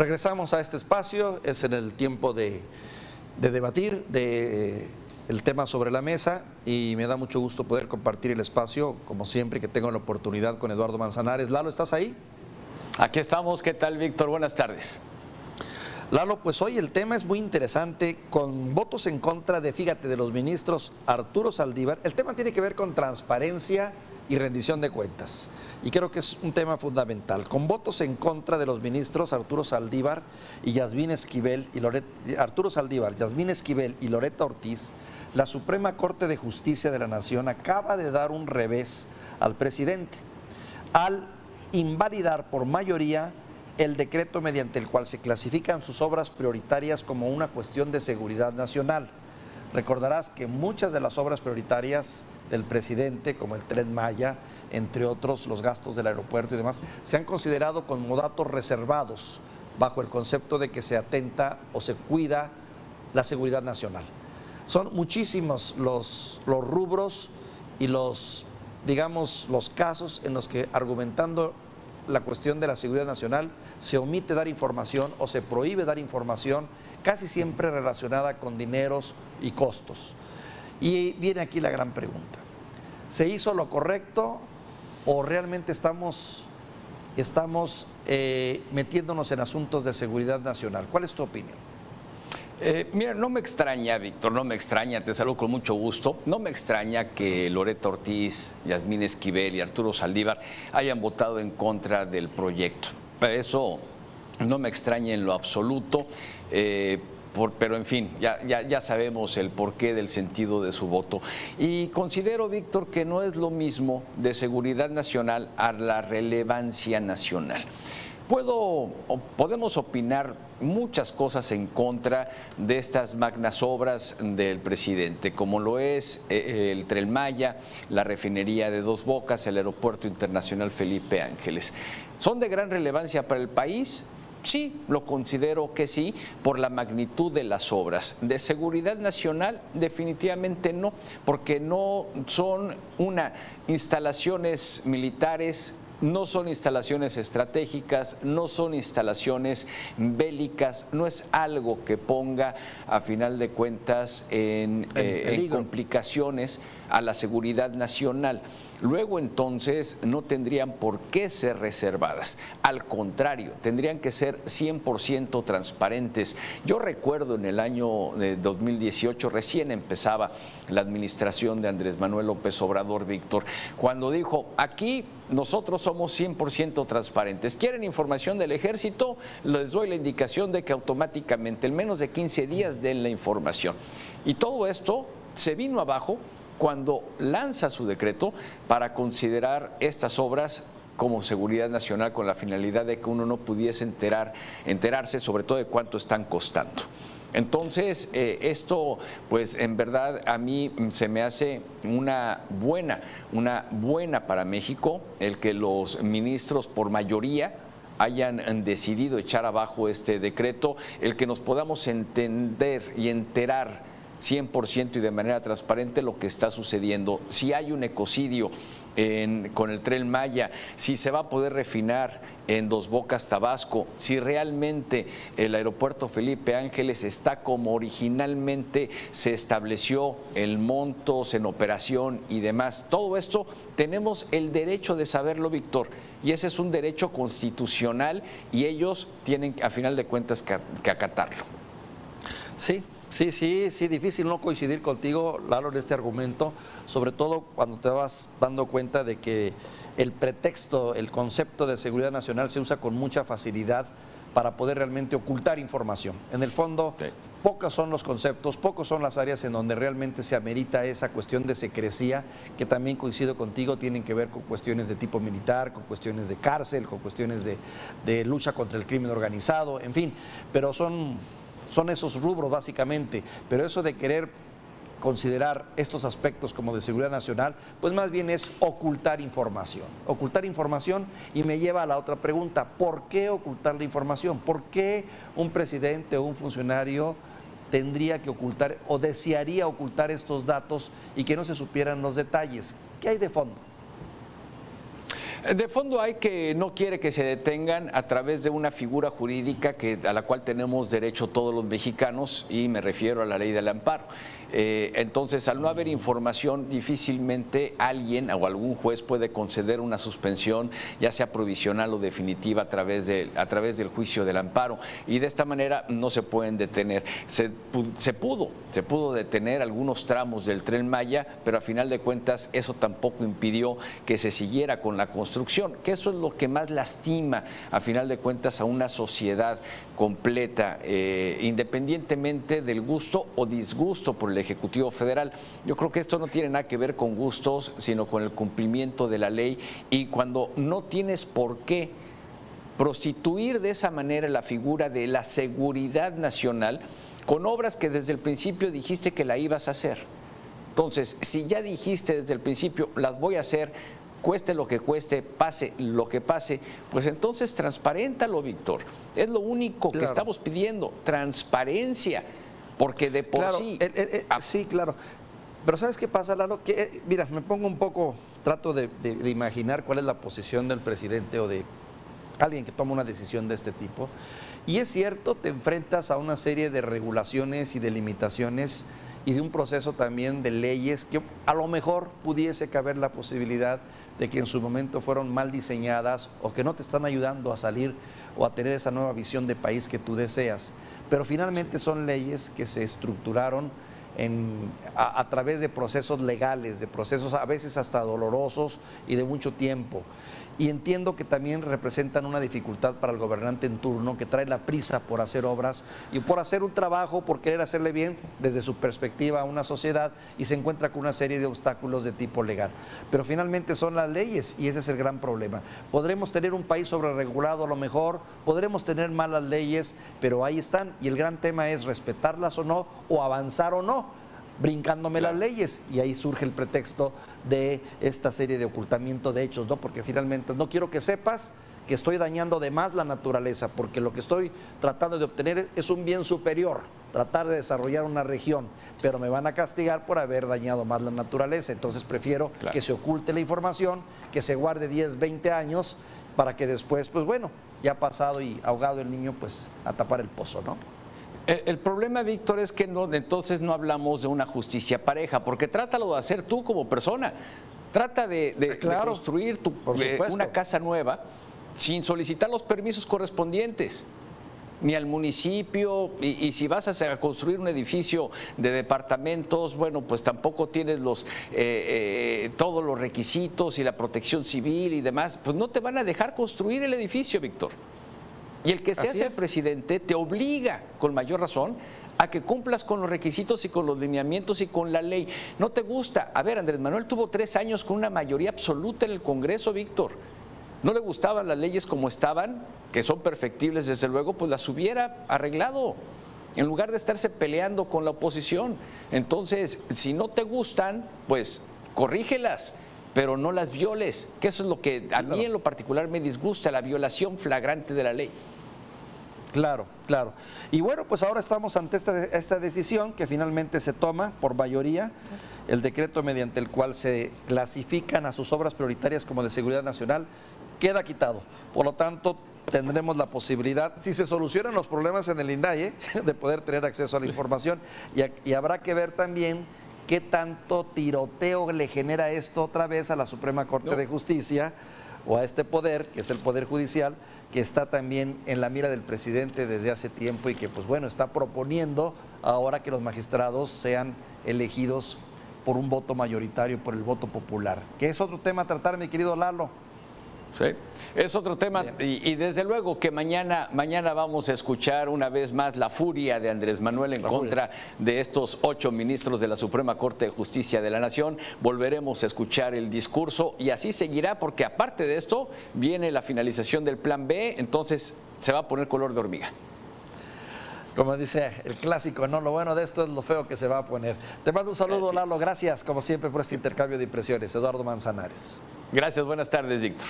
Regresamos a este espacio, es en el tiempo de debatir el tema sobre la mesa y me da mucho gusto poder compartir el espacio, como siempre que tengo la oportunidad, con Eduardo Manzanares. Lalo, ¿estás ahí? Aquí estamos. ¿Qué tal, Víctor? Buenas tardes. Lalo, pues hoy el tema es muy interesante, con votos en contra de los ministros Arturo Saldívar. El tema tiene que ver con transparencia y rendición de cuentas, y creo que es un tema fundamental. Con votos en contra de los ministros Arturo Saldívar y Yasmín Esquivel y Loretta Ortiz, la Suprema Corte de Justicia de la Nación acaba de dar un revés al presidente al invalidar por mayoría el decreto mediante el cual se clasifican sus obras prioritarias como una cuestión de seguridad nacional. Recordarás que muchas de las obras prioritarias del presidente, como el Tren Maya, entre otros los gastos del aeropuerto y demás, se han considerado como datos reservados bajo el concepto de que se atenta o se cuida la seguridad nacional. Son muchísimos los rubros y los casos en los que, argumentando la cuestión de la seguridad nacional, se omite dar información o se prohíbe dar información, casi siempre relacionada con dineros y costos. Y viene aquí la gran pregunta: ¿se hizo lo correcto o realmente estamos metiéndonos en asuntos de seguridad nacional? ¿Cuál es tu opinión? Mira, no me extraña, Víctor, no me extraña, te saludo con mucho gusto. No me extraña que Loretta Ortiz, Yasmín Esquivel y Arturo Saldívar hayan votado en contra del proyecto. Eso no me extraña en lo absoluto. Pero en fin, ya sabemos el porqué del sentido de su voto. Y considero, Víctor, que no es lo mismo de seguridad nacional a la relevancia nacional. Podemos opinar muchas cosas en contra de estas magnas obras del presidente, como lo es el Tren Maya, la refinería de Dos Bocas, el Aeropuerto Internacional Felipe Ángeles. ¿Son de gran relevancia para el país? Sí, lo considero que sí, por la magnitud de las obras. De seguridad nacional, definitivamente no, porque no son instalaciones militares, no son instalaciones estratégicas, no son instalaciones bélicas, no es algo que ponga, a final de cuentas, en complicaciones a la seguridad nacional. Luego, entonces, no tendrían por qué ser reservadas. Al contrario, tendrían que ser 100% transparentes. Yo recuerdo en el año 2018, recién empezaba la administración de Andrés Manuel López Obrador, Víctor, cuando dijo: aquí nosotros somos 100% transparentes. ¿Quieren información del ejército? Les doy la indicación de que automáticamente, en menos de 15 días, den la información. Y todo esto se vino abajo cuando lanza su decreto para considerar estas obras como seguridad nacional, con la finalidad de que uno no pudiese enterarse sobre todo de cuánto están costando. Entonces, esto, pues en verdad a mí se me hace una buena para México el que los ministros por mayoría hayan decidido echar abajo este decreto, el que nos podamos entender y enterar 100% y de manera transparente lo que está sucediendo. Si hay un ecocidio con el Tren Maya, si se va a poder refinar en Dos Bocas, Tabasco, si realmente el aeropuerto Felipe Ángeles está como originalmente se estableció, el montos en operación y demás. Todo esto tenemos el derecho de saberlo, Víctor, y ese es un derecho constitucional y ellos tienen, a final de cuentas, que acatarlo. Sí, difícil no coincidir contigo, Lalo, en este argumento, sobre todo cuando te vas dando cuenta de que el pretexto, el concepto de seguridad nacional se usa con mucha facilidad para poder realmente ocultar información. En el fondo, sí, pocos son los conceptos, pocos son las áreas en donde realmente se amerita esa cuestión de secrecía, que también coincido contigo, tienen que ver con cuestiones de tipo militar, con cuestiones de cárcel, con cuestiones de lucha contra el crimen organizado, en fin, pero son esos rubros básicamente, pero eso de querer considerar estos aspectos como de seguridad nacional, pues más bien es ocultar información, y me lleva a la otra pregunta: ¿por qué ocultar la información? ¿Por qué un presidente o un funcionario tendría que ocultar o desearía ocultar estos datos y que no se supieran los detalles? ¿Qué hay de fondo? De fondo hay que no quiere que se detengan a través de una figura jurídica a la cual tenemos derecho todos los mexicanos, y me refiero a la ley del amparo. Entonces, al no haber información, difícilmente alguien o algún juez puede conceder una suspensión, ya sea provisional o definitiva, a través del juicio del amparo, y de esta manera no se pueden detener. Se pudo detener algunos tramos del Tren Maya, pero a final de cuentas eso tampoco impidió que se siguiera con la construcción, que eso es lo que más lastima a final de cuentas a una sociedad completa, independientemente del gusto o disgusto por el Ejecutivo Federal. Yo creo que esto no tiene nada que ver con gustos, sino con el cumplimiento de la ley, y cuando no tienes por qué prostituir de esa manera la figura de la seguridad nacional con obras que desde el principio dijiste que la ibas a hacer. Entonces, si ya dijiste desde el principio, las voy a hacer, cueste lo que cueste, pase lo que pase, pues entonces transparéntalo, Víctor. Es lo único que estamos pidiendo, transparencia, porque de por sí... Sí, claro. Pero ¿sabes qué pasa, Lalo? Que, mira, me pongo un poco, trato de imaginar cuál es la posición del presidente o de alguien que toma una decisión de este tipo. Y es cierto, te enfrentas a una serie de regulaciones y de limitaciones y de un proceso también de leyes que a lo mejor pudiese caber la posibilidad de que en su momento fueron mal diseñadas o que no te están ayudando a salir o a tener esa nueva visión de país que tú deseas. Pero finalmente son leyes que se estructuraron a través de procesos legales, de procesos a veces hasta dolorosos y de mucho tiempo. Y entiendo que también representan una dificultad para el gobernante en turno, que trae la prisa por hacer obras y por hacer un trabajo, por querer hacerle bien desde su perspectiva a una sociedad, y se encuentra con una serie de obstáculos de tipo legal. Pero finalmente son las leyes, y ese es el gran problema. Podremos tener un país sobreregulado a lo mejor, podremos tener malas leyes, pero ahí están, y el gran tema es respetarlas o no, o avanzar o no, brincándome las leyes, y ahí surge el pretexto de esta serie de ocultamiento de hechos, ¿no? Porque finalmente no quiero que sepas que estoy dañando de más la naturaleza, porque lo que estoy tratando de obtener es un bien superior, tratar de desarrollar una región, pero me van a castigar por haber dañado más la naturaleza. Entonces prefiero que se oculte la información, que se guarde 10, 20 años, para que después, pues bueno, ya pasado y ahogado el niño, pues a tapar el pozo, ¿no? El problema, Víctor, es que entonces no hablamos de una justicia pareja, porque trátalo de hacer tú como persona. Trata de construir una casa nueva sin solicitar los permisos correspondientes, ni al municipio, y si vas a construir un edificio de departamentos, bueno, pues tampoco tienes todos los requisitos y la protección civil y demás, pues no te van a dejar construir el edificio, Víctor. Y el que se hace presidente te obliga, con mayor razón, a que cumplas con los requisitos y con los lineamientos y con la ley. ¿No te gusta? A ver, Andrés Manuel tuvo 3 años con una mayoría absoluta en el Congreso, Víctor. ¿No le gustaban las leyes como estaban, que son perfectibles desde luego? Pues las hubiera arreglado, en lugar de estarse peleando con la oposición. Entonces, si no te gustan, pues corrígelas, pero no las violes, que eso es lo que a mí en lo particular me disgusta, la violación flagrante de la ley. Claro, claro. Y bueno, pues ahora estamos ante esta decisión que finalmente se toma por mayoría, el decreto mediante el cual se clasifican a sus obras prioritarias como de seguridad nacional, queda quitado. Por lo tanto, tendremos la posibilidad, si se solucionan los problemas en el INAI, de poder tener acceso a la información, y habrá que ver también qué tanto tiroteo le genera esto otra vez a la Suprema Corte de Justicia, o a este poder, que es el Poder Judicial, que está también en la mira del presidente desde hace tiempo y que, pues bueno, está proponiendo ahora que los magistrados sean elegidos por un voto mayoritario, por el voto popular, que es otro tema a tratar, mi querido Lalo. Sí, es otro tema, y desde luego que mañana vamos a escuchar una vez más la furia de Andrés Manuel en contra de estos 8 ministros de la Suprema Corte de Justicia de la Nación. Volveremos a escuchar el discurso y así seguirá, porque aparte de esto viene la finalización del Plan B, entonces se va a poner color de hormiga. Como dice el clásico, ¿no? Lo bueno de esto es lo feo que se va a poner. Te mando un saludo, Lalo. Gracias, como siempre, por este intercambio de impresiones. Eduardo Manzanares. Gracias, buenas tardes, Víctor.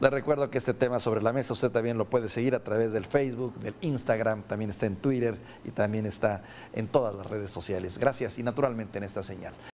Les recuerdo que este tema sobre la mesa usted también lo puede seguir a través del Facebook, del Instagram, también está en Twitter y también está en todas las redes sociales. Gracias y naturalmente en esta señal.